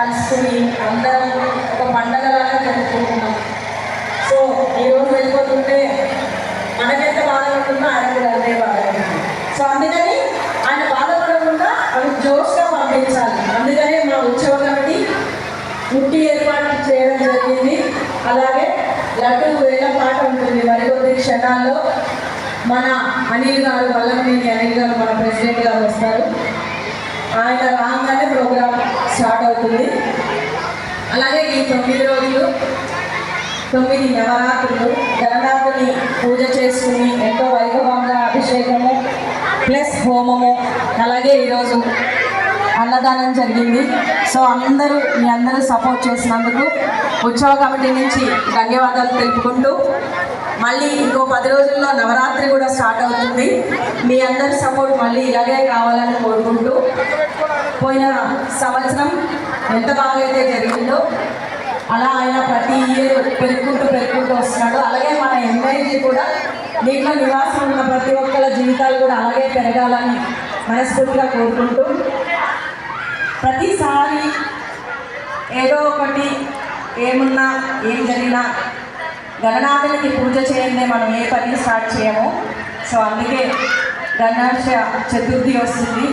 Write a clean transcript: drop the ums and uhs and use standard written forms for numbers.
కలుసుకుని అందరం ఒక పండగలాగా జరుపుకుంటున్నాం. సో ఈరోజు వెళ్ళిపోతుంటే మనకెంత బాధ ఉంటుందో ఆయన కూడా అదే బాధ ఉంటుంది. సో అందుకని ఆయన బాధపడకుండా అవి జోష్గా పంపించాలి. అందుకనే మా ఉత్సవ కమిటీ ఉట్టి ఏర్పాటు చేయడం జరిగింది. అలాగే లడ్డు వేల పాట ఉంటుంది. మరికొద్ది క్షణాల్లో మన అనిల్ గారు, వల్లభనేని అనిల్ గారు, మన ప్రెసిడెంట్ గారు వస్తారు. ఆయన రాగానే ప్రోగ్రామ్ స్టార్ట్ అవుతుంది. అలాగే ఈ 9 రోజులు 9 నవరాత్రులు గణనాథుని పూజ చేసుకుని ఎంతో వైభవంగా అభిషేకము ప్లస్ హోమము, అలాగే ఈరోజు అన్నదానం జరిగింది. సో మీ అందరూ సపోర్ట్ చేసినందుకు ఉత్సవ కమిటీ నుంచి ధన్యవాదాలు తెలుపుకుంటూ, మళ్ళీ ఇంకో 10 రోజుల్లో నవరాత్రి కూడా స్టార్ట్ అవుతుంది. మీ అందరి సపోర్ట్ మళ్ళీ ఇలాగే కావాలని కోరుకుంటూ, పోయిన సంవత్సరం ఎంత బాగా అయితే జరిగిందో అలా ఆయన ప్రతి ఇయర్ పెరుగుకుంటూ వస్తున్నాడు. అలాగే మన ఎమ్మెల్యే కూడా దీంట్లో నివాసం ఉన్న ప్రతి ఒక్కరి జీవితాలు కూడా అలాగే పెరగాలని మనస్ఫూర్తిగా కోరుకుంటూ, ప్రతిసారి ఏదో ఒకటి ఏమున్నా ఏం జరిగినా గణనాథునికి పూజ చేయందే మనం ఏ పని స్టార్ట్ చేయము. సో అందుకే గణేష చతుర్థి వస్తుంది.